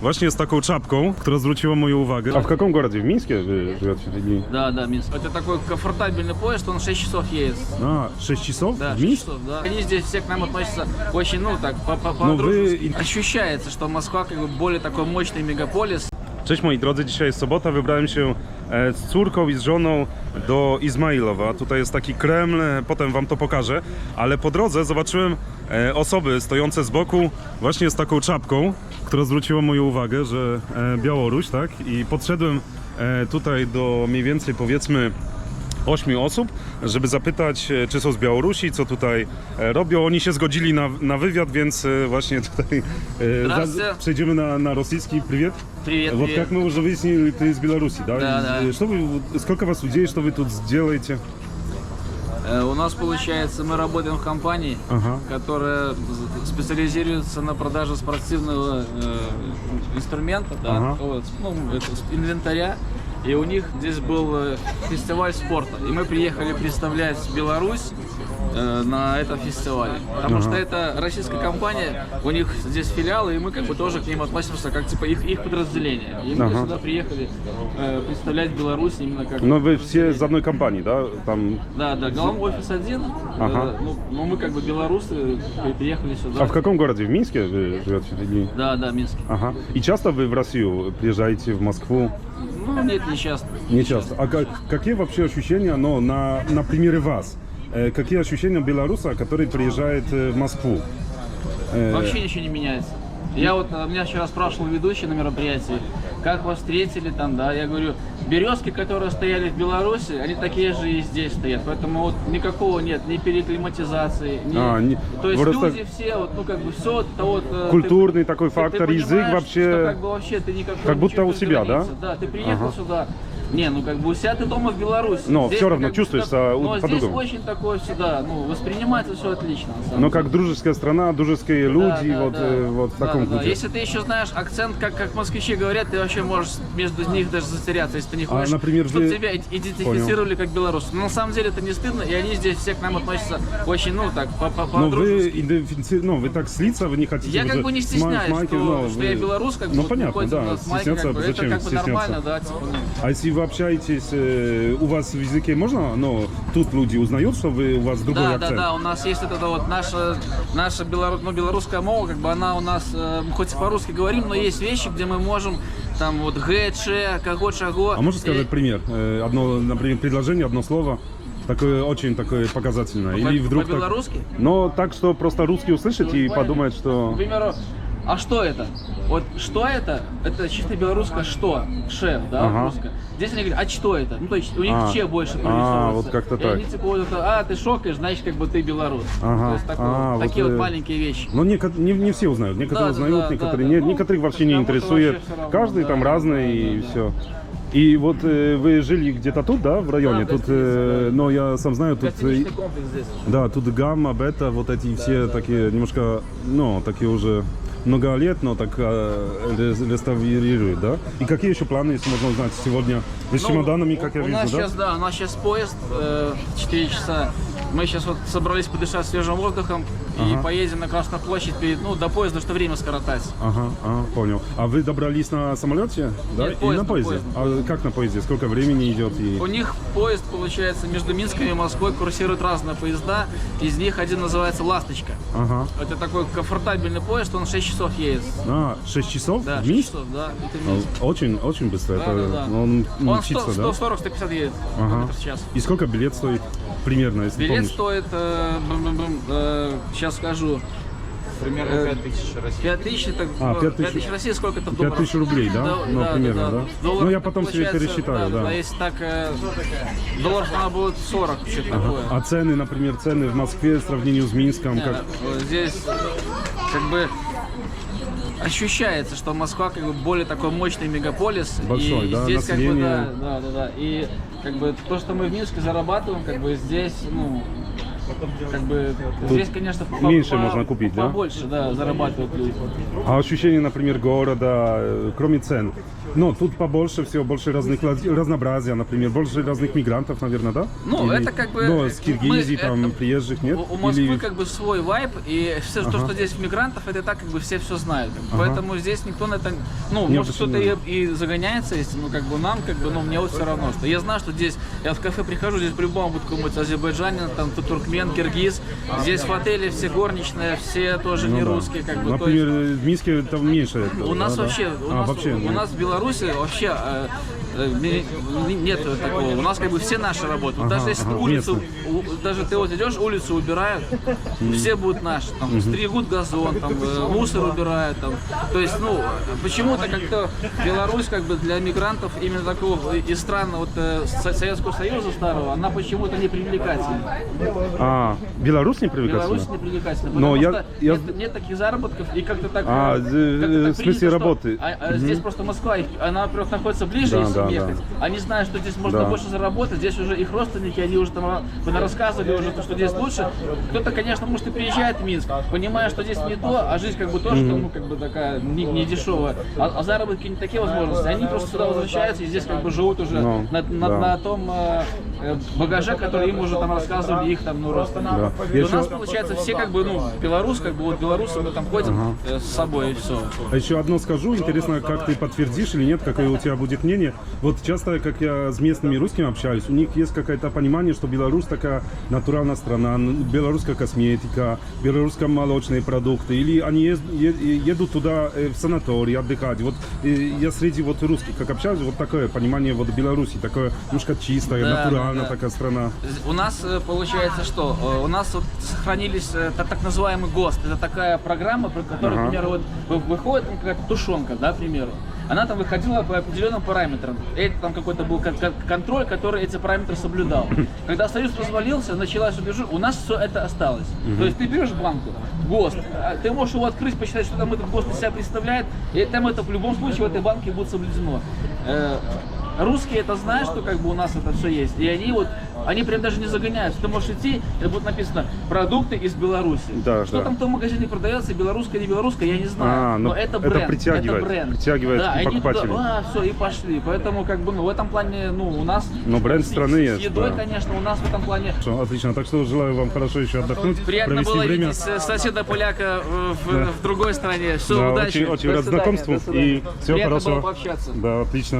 właśnie z taką czapką, która zwróciła moją uwagę. А в каком городе? В Минске вы живете? Или... Да, Минск. Это такой комфортабельный поезд, он 6 часов едет. А, 6 часов? Да, В 6 Минск? часов, да. Они здесь все к нам относятся очень, ну так, Ну, по-дружески. вы... Ощущается, что Москва как бы более такой mocny megapolis. Cześć moi drodzy, dzisiaj jest sobota, wybrałem się z córką i z żoną do Izmailowa. Tutaj jest taki Kreml, potem wam to pokażę, ale po drodze zobaczyłem osoby stojące z boku właśnie z taką czapką, która zwróciła moją uwagę, że Białoruś, tak? I podszedłem tutaj do mniej więcej powiedzmy 8 osób, żeby zapytać, czy są z Białorusi, co tutaj robią. Oni się zgodzili na wywiad, więc właśnie tutaj przejdziemy на российский. Привет. Привет, Вот привет. как мы уже выяснили, ты из Беларуси, да? Да. Что вы, сколько вас людей, что вы тут делаете? У нас получается, мы работаем в компании, которая специализируется на продаже спортивного инструмента, да, вот, ну, инвентаря. И у них здесь был фестиваль спорта. И мы приехали представлять Беларусь на этом фестивале. Потому что это российская компания, у них здесь филиалы, и мы как бы тоже к ним относимся как типа их подразделение. И мы сюда приехали представлять Беларусь именно как... Но вы все из одной компании, да? Там... Да, главный офис один, но мы как бы белорусы приехали сюда. А в каком городе? В Минске вы живете? Или... Да, Минск. Ага. И часто вы в Россию приезжаете, в Москву? Ну, нет, не часто. Не часто. А какие вообще ощущения, ну, на примере вас? Какие ощущения белоруса, который приезжает в Москву? Вообще ничего не меняется. Я вот, меня вчера спрашивал ведущий на мероприятии, как вас встретили там, да, я говорю, березки, которые стояли в Беларуси, они такие же и здесь стоят, поэтому вот никакого нет, ни переклиматизации, то есть люди все, вот, ну как бы все, это вот... Культурный такой фактор, ты язык вообще... Что, как бы вообще ты никакой... Как будто у себя, границы, да? Да, ты приехал сюда... Не, ну как бы у себя ты дома в Беларуси. Но здесь все равно как чувствуешь но по-другому. здесь очень такое сюда, ну, воспринимается все отлично. На самом Но деле. как дружеская страна, дружеские люди, вот в таком ключе. Если ты еще знаешь акцент, как москвичи говорят, ты вообще можешь между них даже затеряться, если ты не хочешь, например, чтобы тебя идентифицировали как белорус. Но на самом деле это не стыдно, и они здесь все к нам относятся очень, ну так, Но по-дружески. вы так слиться, вы не хотите. Я как бы не стесняюсь, что я белорус, как бы, ну понятно, да, стесняться, это как бы нормально, да. Типа, ну. А если вы общаетесь, у вас в языке можно, но тут люди узнают, что у вас другой акцент? Да, у нас есть это вот наша белорусская мова, как бы она у нас, хоть и по-русски говорим, но есть вещи, где мы можем там вот г, ч, кого, чего. А можно сказать пример? Одно, например, предложение, одно слово. Такое очень такое показательное. Или вдруг по-белорусски? Так, но так, что просто русский услышит и подумает, что... К примеру, а что это? Вот что это? Это чисто белорусское что? Шеф, да, русское. Здесь они говорят, а что это? Ну, то есть у них че больше прорисовывается. Вот как-то так. Они типа вот это, ты шокаешь, значит, как бы ты белорус. То есть такие вот маленькие вещи. Но не все узнают. Некоторые узнают, некоторые нет. Некоторых вообще не интересует. Каждый там разный и все. И вот вы жили где-то тут, да, в районе? Да, тут, но я сам знаю, тут... Комплекс здесь. Да, тут гамма, бета, вот эти все такие немножко, ну, такие уже много лет, но так реставрируют, да? И какие еще планы, если можно узнать, сегодня? Вы с чемоданами, как я вижу, да? Сейчас, у нас сейчас поезд 4 часа. Мы сейчас вот собрались подышать свежим воздухом и поедем на Красную площадь до поезда, что время скоротать. Понял. А вы добрались на самолете? Да? Нет, и на поезде? А как на поезде? Сколько времени идет? У них поезд, получается, между Минском и Москвой курсируют разные поезда. Из них один называется «Ласточка». Это такой комфортабельный поезд, он 6 часов едет. 6 часов? Да, в 6 часов, да. Очень быстро. Да. Он 140-150 едет в час. И сколько билет стоит? Примерно, если билет помнишь. Стоит, сейчас скажу, примерно 5000 России. 5000 это 5000 России, сколько это в долларах? 5000 рублей, да? Ну, примерно, да? Доллар, ну, я потом себе пересчитаю, да. Если так, долларов она будет 40, что-то такое. А цены, например, цены в Москве в сравнении с Минском? Как? Здесь, как бы, ощущается, что Москва как бы более такой мощный мегаполис. Большой, и да, здесь население. как бы, да. И как бы то, что мы в Минске зарабатываем, как бы здесь, ну, как бы здесь, конечно, меньше можно купить, да? побольше, да, зарабатывают люди. А ощущение, например, города, кроме цен? Ну, тут побольше всего, больше разнообразия, например, больше разных мигрантов, наверное, да? Ну, это как бы... Ну, с Киргизии, там, это- приезжих, нет? У Москвы Или- как бы свой вайб, и все, то, что здесь мигрантов, это так как бы все знают. Поэтому здесь никто на это... Ну, Не может, кто-то и загоняется, если, ну, как бы нам, как бы, ну, мне вот все равно, что я знаю, что здесь, я в кафе прихожу, здесь по-любому будет какой-нибудь азербайджанин, там, туркмен, киргиз. Здесь в отеле все горничные, все тоже не Ну да. русские, как бы. То Например, есть, в Минске там меньше этого, у нас да? вообще, вообще, у нас в Беларуси вообще нет такого. У нас как бы все наши работают. Даже если улицу, даже ты вот идешь, улицу убирают, все будут наши. Там стригут газон, там мусор убирают. Там. То есть, ну, почему-то как-то Беларусь как бы для мигрантов именно такого из стран вот, Советского Союза старого, она почему-то не привлекательна. А, Беларусь не привлекательна? Беларусь не привлекательна, Но потому я- что нет таких заработков и как-то так... А, как-то в смысле принято, что- работы. Здесь просто Москва, она, во-первых, находится ближе, Да, если да, ехать. да. Они знают, что здесь можно Да. больше заработать, здесь уже их родственники, они уже там рассказывали уже, что здесь лучше. Кто-то, конечно, может и приезжает в Минск, понимая, что здесь не то, а жизнь как бы тоже, ну, как бы такая не дешевая, а заработки не такие возможности. Они просто сюда возвращаются и здесь как бы живут уже Ну, на да. том багаже, который им уже там рассказывали их там, ну, родственники. Да. И Я у нас, еще- получается, все как бы, ну, белорус, как бы вот белорусы мы там ходим с собой и все. А еще одно скажу, интересно, как ты подтвердишь или нет, какое у тебя будет мнение. Вот часто, как я с местными русскими общаюсь, у них есть какое-то понимание, что Беларусь такая натуральная страна, белорусская косметика, белорусские молочные продукты, или они едут туда в санаторий отдыхать. Вот я среди вот русских, как общаюсь, вот такое понимание вот Беларуси, такое немножко чистая, Да, натуральная да. такая страна. У нас получается что? У нас вот сохранились так называемый ГОСТ. Это такая программа, при которой, например, вот выходит какая-то тушенка, да, к примеру. Она там выходила по определенным параметрам. Это там какой-то был контроль, который эти параметры соблюдал. Когда Союз развалился, началась убежу, у нас все это осталось. То есть ты берешь банку, ГОСТ, ты можешь его открыть, посчитать, что там этот ГОСТ из себя представляет, и там это в любом случае в этой банке будет соблюдено. Русские это знают, что как бы у нас это все есть, и они прям даже не загоняются. Ты можешь идти, это будет написано «Продукты из Беларуси». Да, Что да. там в том магазине продается, белорусское, не белорусское, я не знаю. но Но это это бренд. притягивает, это бренд. притягивает да, и они покупателей. туда, все, и пошли. Поэтому как бы, ну, в этом плане, ну, у нас... Но бренд с- страны с есть, едой, да. конечно, у нас в этом плане... Хорошо, отлично. Так что желаю вам хорошо еще отдохнуть, Приятно провести было время. видеть соседа поляка в другой стране. Все, Да, удачи. очень До рад свидания, знакомству до свидания. и всего Приятно хорошего. было пообщаться. Да, отлично.